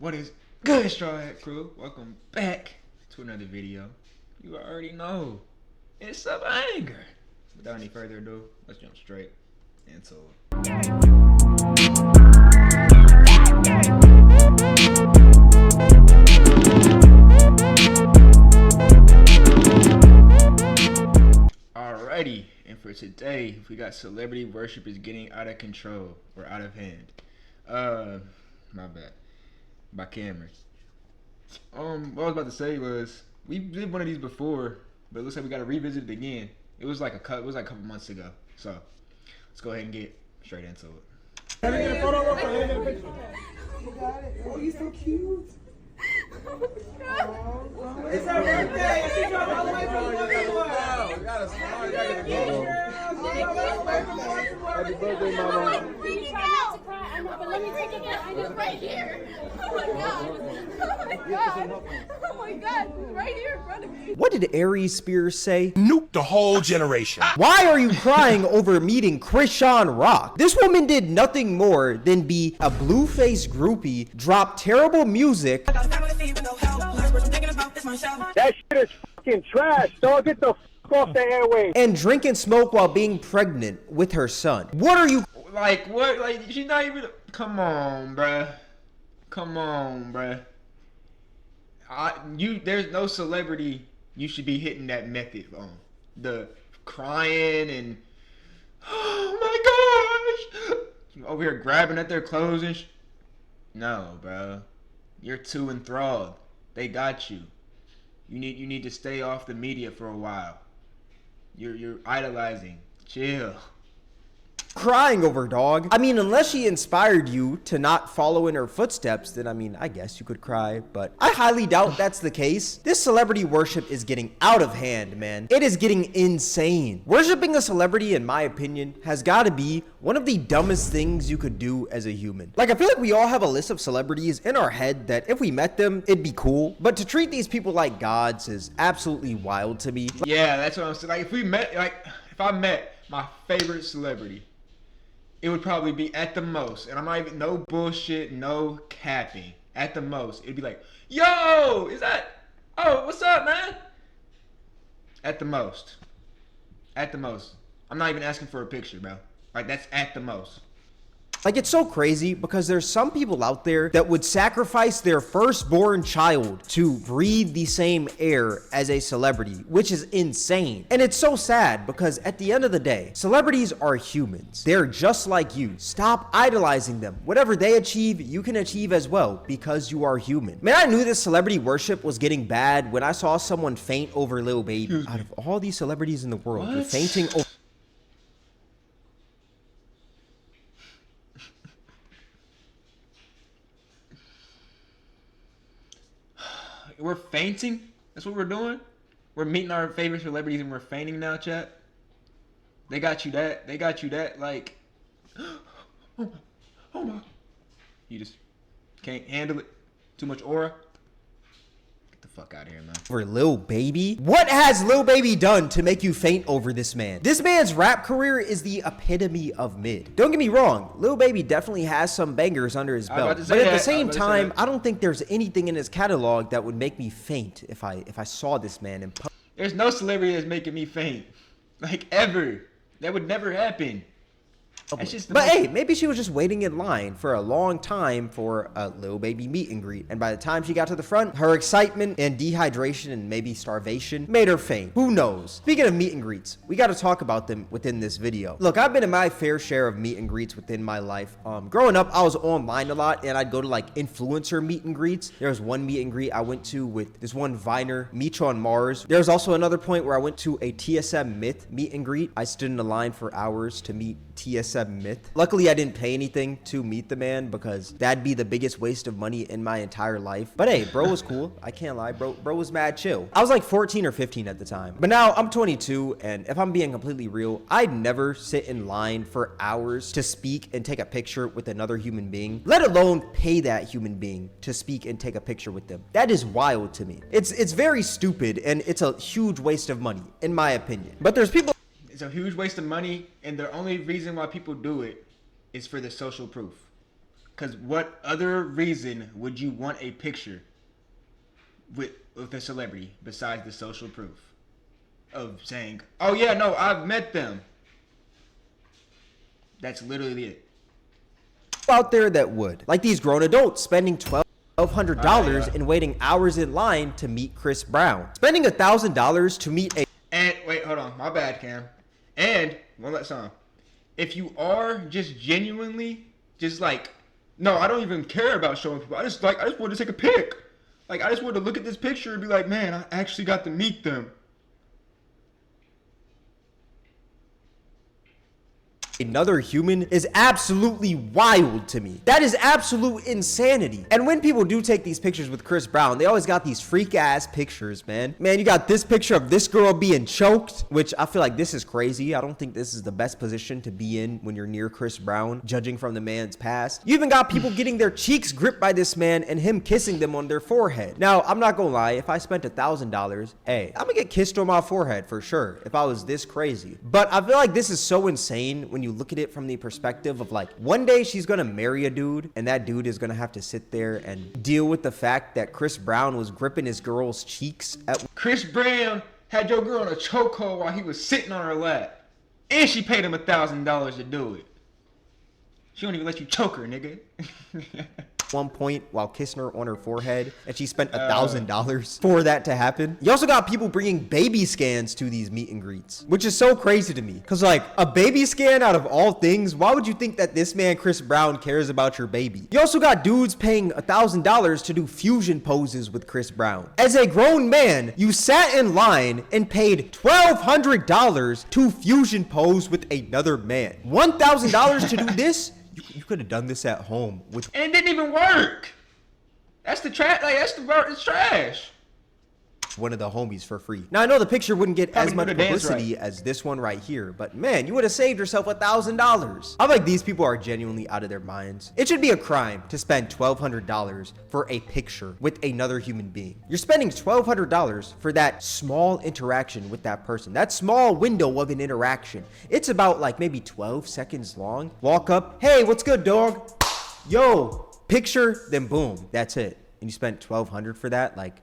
What is good, Straw Hat Crew? Welcome back to another video. You already know it's a banger. Without any further ado, let's jump straight into it. Alrighty, and for today, we got celebrity worship is getting out of control or out of hand. My bad. By Cameron. What I was about to say was we did one of these before, but it looks like we got to revisit it again. It was like a couple months ago. So let's go ahead and get straight into it. Can I get a photo real quick? Can I get a picture? You got it. Oh, you're so cute. Oh, it's her birthday. She drove all the way from the world. You gotta smile. You gotta get Happy birthday, mama. Try not to cry. I know, but let me take it down. I just right here. Oh my god. Oh my god. Oh my god. Right here in front of me. What did Aries Spears say? Nuke the whole generation. Why are you crying over meeting Krishan Rock? This woman did nothing more than be a blue-faced groupie, drop terrible music. That shit is fucking trash, dog. Get the fuck off the airwaves. And drink and smoke while being pregnant with her son. What are you? Like what? Like she's not even. Come on, bruh. Come on, bruh. There's no celebrity you should be hitting that method on. The crying and oh my gosh, over here grabbing at their clothes and no, bro. You're too enthralled. They got you. You need to stay off the media for a while. You're idolizing. Chill. Crying over, dog. I mean, unless she inspired you to not follow in her footsteps, then I mean, I guess you could cry, but I highly doubt that's the case. This celebrity worship is getting out of hand, man. It is getting insane. Worshipping a celebrity, in my opinion, has got to be one of the dumbest things you could do as a human. Like, I feel like we all have a list of celebrities in our head that if we met them, it'd be cool, but to treat these people like gods is absolutely wild to me. Yeah, that's what I'm saying. Like, if I met my favorite celebrity, it would probably be at the most, and I'm not even, no bullshit, no capping. At the most, it'd be like, yo, is that, oh, what's up, man? At the most. At the most. I'm not even asking for a picture, bro. Like, that's at the most. Like, it's so crazy because there's some people out there that would sacrifice their firstborn child to breathe the same air as a celebrity, which is insane. And it's so sad because at the end of the day, celebrities are humans. They're just like you. Stop idolizing them. Whatever they achieve, you can achieve as well because you are human. Man, I knew this celebrity worship was getting bad when I saw someone faint over Lil Baby. Out of all these celebrities in the world, you're fainting over... We're fainting? That's what we're doing? We're meeting our favorite celebrities and we're fainting now, chat? They got you that. They got you that. Like, oh my. You just can't handle it. Too much aura. Get the fuck out of here, man. For Lil Baby? What has Lil Baby done to make you faint over this man? This man's rap career is the epitome of mid. Don't get me wrong, Lil Baby definitely has some bangers under his belt, but at the same time, I don't think there's anything in his catalog that would make me faint if I saw this man in public. There's no celebrity that's making me faint. Like, ever. That would never happen. But hey, maybe she was just waiting in line for a long time for a Lil Baby meet and greet, and by the time she got to the front, her excitement and dehydration and maybe starvation made her faint. Who knows? Speaking of meet and greets, we got to talk about them within this video. Look, I've been in my fair share of meet and greets within my life. Growing up, I was online a lot, and I'd go to like influencer meet and greets. There was one meet and greet I went to with this one Viner, Meech on Mars. There's also another point where I went to a TSM Myth meet and greet. I stood in the line for hours to meet TSM Myth. Luckily, I didn't pay anything to meet the man because that'd be the biggest waste of money in my entire life. But hey, bro was cool. I can't lie. Bro was mad chill. I was like 14 or 15 at the time. But now I'm 22, and if I'm being completely real, I'd never sit in line for hours to speak and take a picture with another human being, let alone pay that human being to speak and take a picture with them. That is wild to me. It's very stupid, and it's a huge waste of money, in my opinion. But there's people... It's a huge waste of money, and the only reason why people do it is for the social proof. Because what other reason would you want a picture with a celebrity besides the social proof of saying, "Oh yeah, no, I've met them." That's literally it. Out there that would, like these grown adults spending $1,200 and waiting hours in line to meet Chris Brown, spending $1,000 to meet a. And wait, hold on, my bad, Cam. And one last song. If you are just genuinely, just like, no, I don't even care about showing people. I just want to take a pic. Like, I just want to look at this picture and be like, man, I actually got to meet them. Another human is absolutely wild to me. That is absolute insanity. And when people do take these pictures with Chris Brown, they always got these freak ass pictures, man. Man, you got this picture of this girl being choked, which I feel like this is crazy. I don't think this is the best position to be in when you're near Chris Brown, judging from the man's past. You even got people getting their cheeks gripped by this man and him kissing them on their forehead. Now, I'm not gonna lie, if I spent $1,000, hey, I'm gonna get kissed on my forehead for sure if I was this crazy. But I feel like this is so insane when you look at it from the perspective of like, one day she's gonna marry a dude and that dude is gonna have to sit there and deal with the fact that Chris Brown was gripping his girl's cheeks at. Chris Brown had your girl in a chokehold while he was sitting on her lap, and she paid him $1,000 to do it. She don't even let you choke her, nigga. One point while kissing her on her forehead, and she spent $1,000 for that to happen. You also got people bringing baby scans to these meet and greets, which is so crazy to me, because like a baby scan out of all things, why would you think that this man Chris Brown cares about your baby? You also got dudes paying $1,000 to do fusion poses with Chris Brown. As a grown man, you sat in line and paid $1,200 to fusion pose with another man. $1,000 to do this? You could have done this at home with. And it didn't even work. That's the trash. Like, it's trash. One of the homies for free. Now I know the picture wouldn't get as much publicity right as this one right here, but man, you would have saved yourself $1,000. I'm like, these people are genuinely out of their minds. It should be a crime to spend $1,200 for a picture with another human being. You're spending $1,200 for that small interaction with that person, that small window of an interaction. It's about like maybe 12 seconds long. Walk up, hey, what's good, dog? Yo, picture, then boom, that's it. And you spent $1,200 for that? Like,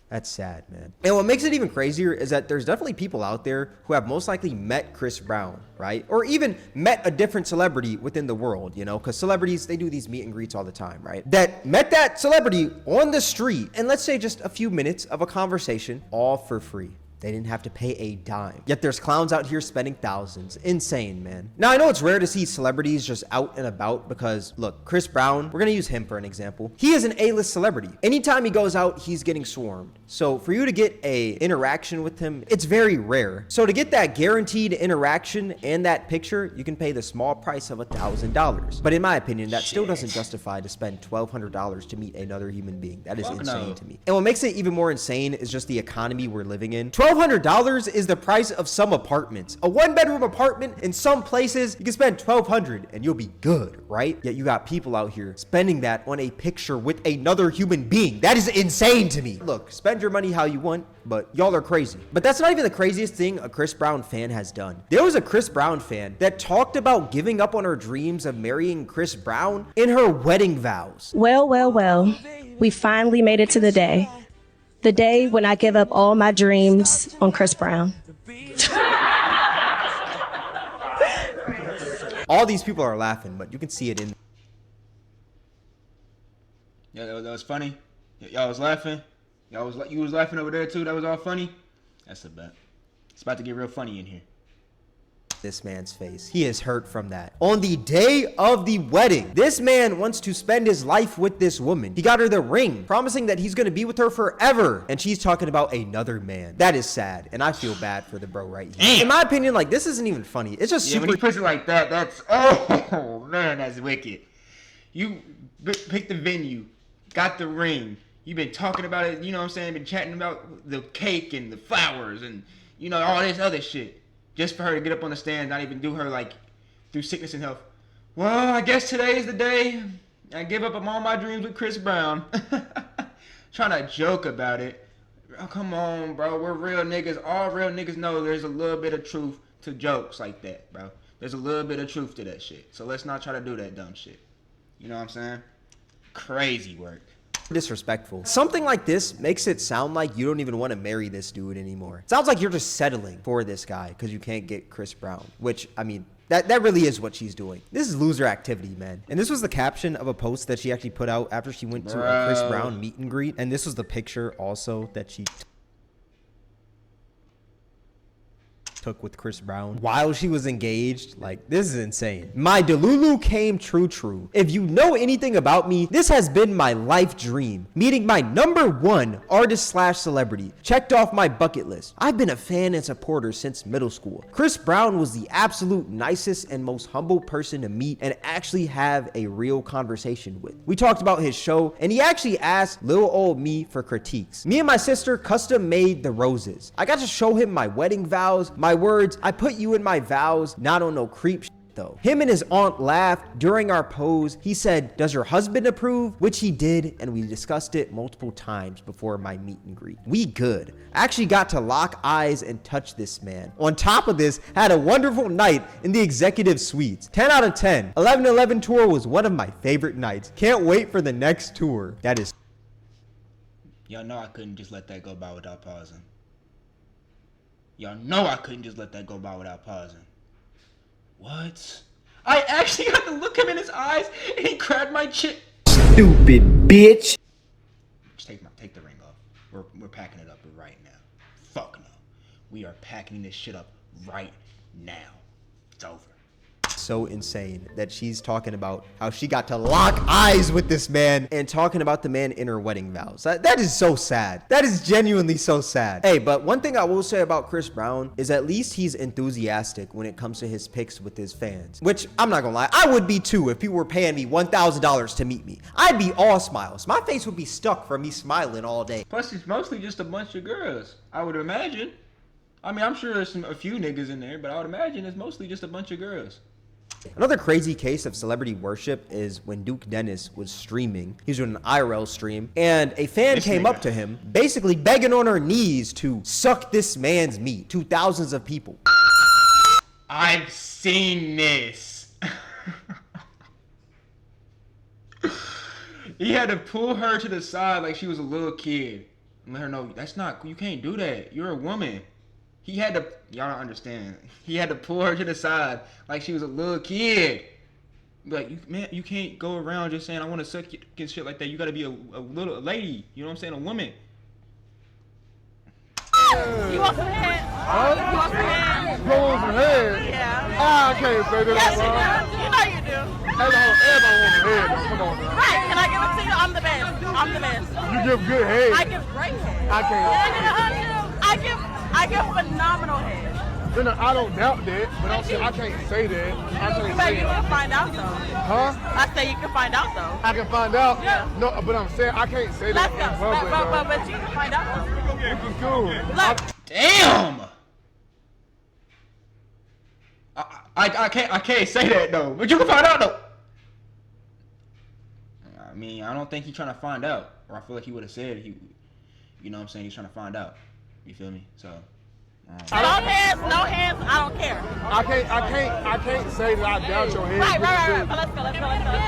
that's sad, man. And what makes it even crazier is that there's definitely people out there who have most likely met Chris Brown, right? Or even met a different celebrity within the world, you know? Because celebrities, they do these meet and greets all the time, right? That met that celebrity on the street, and let's say just a few minutes of a conversation, all for free. They didn't have to pay a dime. Yet there's clowns out here spending thousands. Insane, man. Now, I know it's rare to see celebrities just out and about because, look, Chris Brown, we're gonna use him for an example. He is an A-list celebrity. Anytime he goes out, he's getting swarmed. So for you to get a interaction with him, it's very rare. So to get that guaranteed interaction and that picture, you can pay the small price of $1,000. But in my opinion, that still doesn't justify to spend $1,200 to meet another human being. That is insane to me. And what makes it even more insane is just the economy we're living in. $1,200 is the price of some apartments. A one-bedroom apartment in some places, you can spend $1,200 and you'll be good, right? Yet you got people out here spending that on a picture with another human being. That is insane to me. Look, spend your money how you want, but y'all are crazy. But that's not even the craziest thing a Chris Brown fan has done. There was a Chris Brown fan that talked about giving up on her dreams of marrying Chris Brown in her wedding vows. Well, well, well, we finally made it to the day. The day when I give up all my dreams on Chris Brown. All these people are laughing, but you can see it in. Yeah, that was funny. Y'all was laughing. You was laughing over there too. That was all funny. That's a bet. It's about to get real funny in here. This man's face. He is hurt from that. On the day of the wedding, this man wants to spend his life with this woman. He got her the ring, promising that he's going to be with her forever. And she's talking about another man. That is sad. And I feel bad for the bro right here. Damn. In my opinion, like, this isn't even funny. It's just super. When he puts it like that, that's, oh, man, that's wicked. You picked the venue, got the ring. You've been talking about it, you know what I'm saying? Been chatting about the cake and the flowers and, you know, all this other shit. Just for her to get up on the stand, not even do her, like, through sickness and health. Well, I guess today is the day I give up on all my dreams with Chris Brown. Trying to joke about it. Oh, come on, bro. We're real niggas. All real niggas know there's a little bit of truth to jokes like that, bro. There's a little bit of truth to that shit. So let's not try to do that dumb shit. You know what I'm saying? Crazy work. Disrespectful. Something like this makes it sound like you don't even want to marry this dude anymore. Sounds like you're just settling for this guy because you can't get Chris Brown, which, I mean, that really is what she's doing. This is loser activity, man. And this was the caption of a post that she actually put out after she went to a Chris Brown meet and greet. And this was the picture also that she took with Chris Brown while she was engaged. Like, this is insane. My Delulu came true. If you know anything about me, this has been my life dream. Meeting my #1 artist/celebrity. Checked off my bucket list. I've been a fan and supporter since middle school. Chris Brown was the absolute nicest and most humble person to meet and actually have a real conversation with. We talked about his show and he actually asked little old me for critiques. Me and my sister custom made the roses. I got to show him my wedding vows, my words, I put you in my vows, not on no creep shit though. Him and his aunt laughed during our pose. He said, does your husband approve? Which he did, and we discussed it multiple times before my meet and greet. We good. I actually got to lock eyes and touch this man. On top of this, had a wonderful night in the executive suites. 10 out of 10. 11/11 tour was one of my favorite nights. Can't wait for the next tour. That is... Y'all know I couldn't just let that go by without pausing. Y'all know I couldn't just let that go by without pausing. What? I actually had to look him in his eyes and he grabbed my chin. Stupid bitch. Just take the ring off. We're packing it up right now. Fuck no. We are packing this shit up right now. It's over. So insane that she's talking about how she got to lock eyes with this man and talking about the man in her wedding vows. That is so sad. That is genuinely so sad. Hey, but one thing I will say about Chris Brown is at least he's enthusiastic when it comes to his pics with his fans, which I'm not gonna lie, I would be too if people were paying me $1,000 to meet me. I'd be all smiles. My face would be stuck from me smiling all day. Plus, it's mostly just a bunch of girls, I would imagine. I mean, I'm sure there's a few niggas in there, but I would imagine it's mostly just a bunch of girls. Another crazy case of celebrity worship is when Duke Dennis was streaming. He was doing an IRL stream, and a fan came up to him, basically begging on her knees to suck this man's meat to thousands of people. I've seen this. He had to pull her to the side like she was a little kid and let her know, you can't do that. You're a woman. He had to, y'all don't understand. He had to pull her to the side like she was a little kid. Like, man, you can't go around just saying, I want to suck you and shit like that. You got to be a lady. You know what I'm saying? A woman. You want some head? Huh? You want some head? You want some head? Yeah. I can't say that. Yes, you do. You know you do. Everybody wants some head. Come on, man. Right. Can I give it to you? I'm the best. I'm the best. You give good head. I give great head. I can't. Can I get a hug too? I give phenomenal head. No, I don't doubt that, but I'm saying I can't say that. I can't You say can that. find out though. Huh? I say you can find out though. I can find out. Yeah. No, but I'm saying I can't say that Let's in go. public. though. But you can find out though. Which is cool. Look. Damn! I can't say that though, but you can find out though. I mean, I don't think he's trying to find out, or I feel like he would have said you know what I'm saying, he's trying to find out. You feel me? So. No hands, I don't care. I can't say that I doubt your head. Right. Let's go.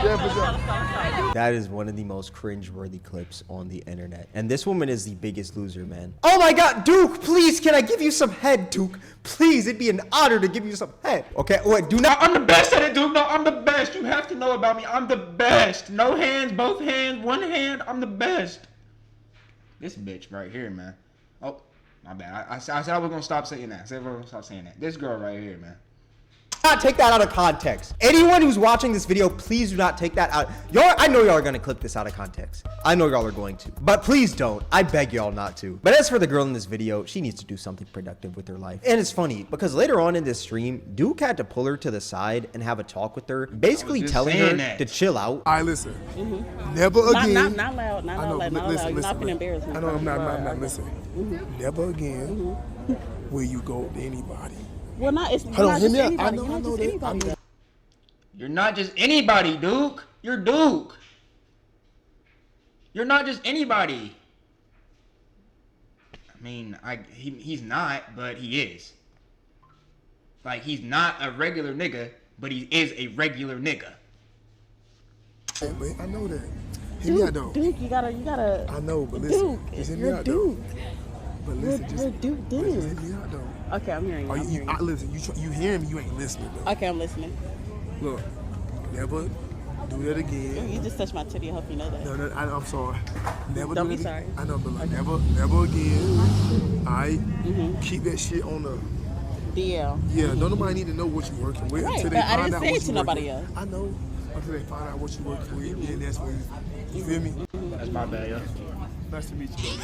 Yeah, for sure. That is one of the most cringe-worthy clips on the internet. And this woman is the biggest loser, man. Oh my God, Duke, please, can I give you some head, Duke? Please, it'd be an honor to give you some head. Okay, wait, do not. I'm the best at it, dude. No, I'm the best. You have to know about me. I'm the best. No hands, both hands, one hand. I'm the best. This bitch right here, man. Oh. My bad. I said I was going to stop saying that. I said I was going to stop saying that. This girl right here, man. Not take that out of context. Anyone who's watching this video, please do not take that out. I know y'all are gonna clip this out of context. I know y'all are going to, but please don't. I beg y'all not to. But as for the girl in this video, she needs to do something productive with her life. And it's funny because later on in this stream, Duke had to pull her to the side and have a talk with her, basically telling her to chill out. All right, listen. Never again. Not loud. Not loud. Listen, You're not gonna embarrass me. I know I'm not. Listen. Never again will you go to anybody. Well, it's Hold on, not hear just me out. anybody. I know You're not just that. anybody. You're not just anybody, Duke. You're Duke. You're not just anybody. I mean, he's not, but he is. Like, he's not a regular nigga, but he is a regular nigga. Hey, but I know that. Hear me out though. Duke, you gotta. I know, but listen. Duke, Just hear me you're out Duke. though. But listen, You're Duke. just hear me out though. Okay, I'm hearing you. I'm hearing you. Listen, you hearing me? You ain't listening though. Okay, I'm listening. Look, never do that again. You just touched my titty. I hope you know that. No, I'm sorry. Never Don't do be it. sorry. I know, but like, never again. Alright? Keep that shit on the DL. Yeah, don't nobody need to know what you're working with Right, until they but I find didn't out say it what to you're nobody working with. else. I know. Until they find out what you're working with, then that's when you feel me? That's my bad, yo. Nice to meet you.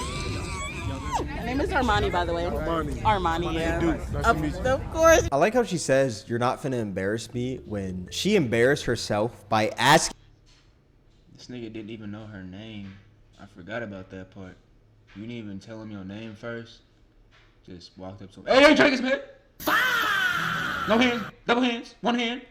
My name is Armani, by the way. Armani, yeah. Dude, nice to meet you. Of course. I like how she says, you're not finna embarrass me, when she embarrassed herself by asking. This nigga didn't even know her name. I forgot about that part. You didn't even tell him your name first. Just walked up to him. Hey, try to get some head. No hands. Double hands. One hand.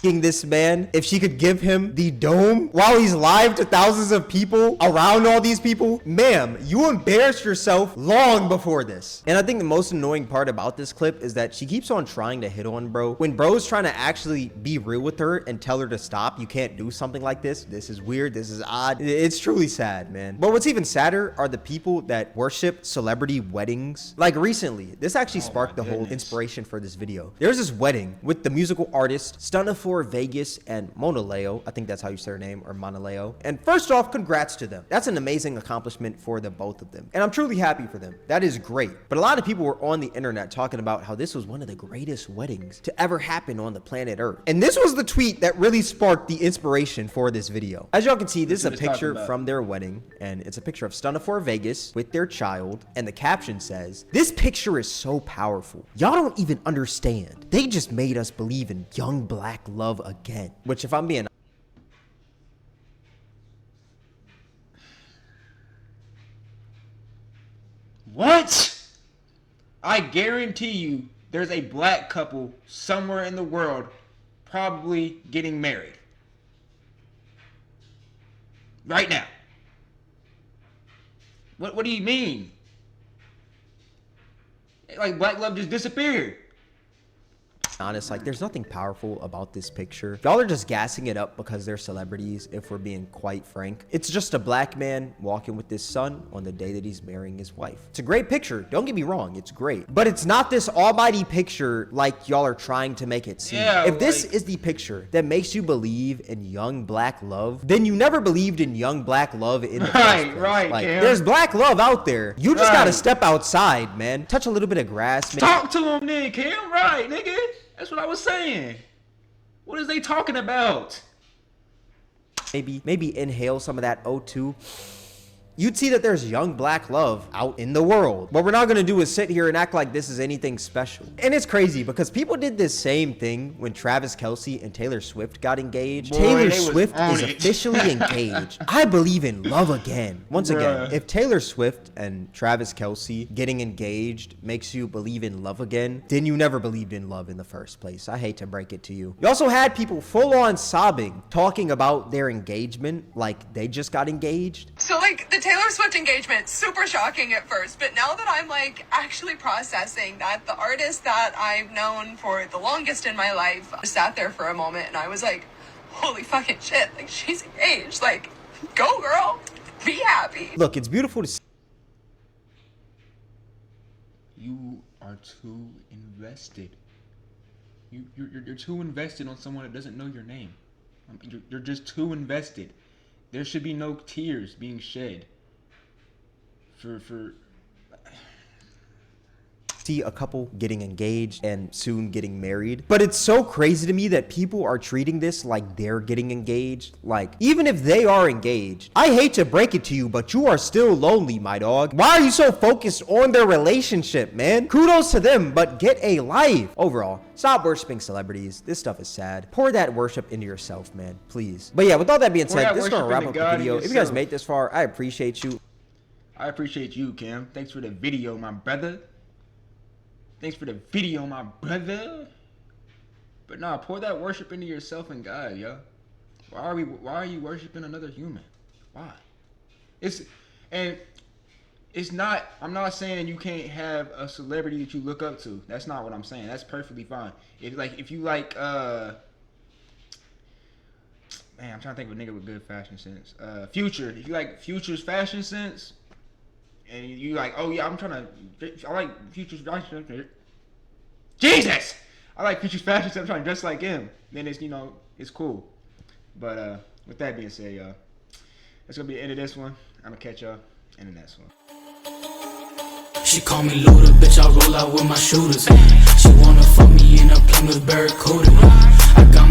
This man if she could give him the dome while he's live to thousands of people around all these people. Ma'am, you embarrassed yourself long before this. And I think the most annoying part about this clip is that she keeps on trying to hit on bro when bro's trying to actually be real with her and tell her to stop. You can't do something like this. This is weird. This is odd. It's truly sad, man. But what's even sadder are the people that worship celebrity weddings. Like recently, this actually sparked the whole inspiration for this video. There's this wedding with the musical artist Stopppp Vegas and Mona Leo. I think that's how you say her name, or Mona Leo. And first off, congrats to them. That's an amazing accomplishment for the both of them. And I'm truly happy for them. That is great. But a lot of people were on the internet talking about how this was one of the greatest weddings to ever happen on the planet Earth. And this was the tweet that really sparked the inspiration for this video. As y'all can see, this is a picture from their wedding, and it's a picture of Stopppp Vegas with their child. And the caption says, "This picture is so powerful. Y'all don't even understand. They just made us believe in young black love again." Which, if I'm being What? I guarantee you there's a black couple somewhere in the world probably getting married. Right now. What do you mean? Like black love just disappeared. honest, like there's nothing powerful about this picture. Y'all are just gassing it up because they're celebrities, if we're being quite frank. It's just a black man walking with his son on the day that he's marrying his wife. It's a great picture, don't get me wrong, it's great. But it's not this almighty picture like y'all are trying to make it seem. Yeah, if this is the picture that makes you believe in young black love, then you never believed in young black love in the first place. Right, like, Cam. there's black love out there. You just gotta Right. step outside, man. Touch a little bit of grass. Talk to him then, Cam. Right, nigga. That's what I was saying. What is they talking about? Maybe inhale some of that O2. You'd see that there's young black love out in the world. What we're not gonna do is sit here and act like this is anything special. And it's crazy because people did this same thing when Travis Kelce and Taylor Swift got engaged. Boy, Taylor they was Swift on is it. officially engaged. I believe in love again. Once again, Bruh. if Taylor Swift and Travis Kelce getting engaged makes you believe in love again, then you never believed in love in the first place. I hate to break it to you. You also had people full on sobbing, talking about their engagement like they just got engaged. So, like, the Taylor Swift engagement, super shocking at first, but now that I'm, like, actually processing that the artist that I've known for the longest in my life sat there for a moment and I was like, holy fucking shit, like, she's engaged. Like, go, girl. Be happy. Look, it's beautiful to see. You are too invested. You're too invested on someone that doesn't know your name. You're just too invested. There should be no tears being shed. For See a couple getting engaged and soon getting married. But it's so crazy to me that people are treating this like they're getting engaged. Like, even if they are engaged, I hate to break it to you, but you are still lonely, my dog. Why are you so focused on their relationship, man? Kudos to them, but get a life. Overall, stop worshiping celebrities. This stuff is sad. Pour that worship into yourself, man, please. But yeah, with all that being Pour said, that this is gonna worship wrap into up the God video. and If you guys yourself. made this far, I appreciate you. I appreciate you, Cam. Thanks for the video, my brother. Thanks for the video, my brother. But nah, pour that worship into yourself and God, yo. Why are you worshiping another human? Why? I'm not saying you can't have a celebrity that you look up to. That's not what I'm saying. That's perfectly fine. If you like Man, I'm trying to think of a nigga with good fashion sense. Future. If you like Future's fashion sense, and you like, oh yeah, I like Future's fashion sense. Jesus! I like Future's fashion sense. I'm trying to dress like him. Then it's, it's cool. But with that being said, y'all, that's gonna be the end of this one. I'm gonna catch y'all in the next one. She call me Luda, bitch, I roll out with my shooters. She wanna fuck me in a Plymouth Barracuda. I got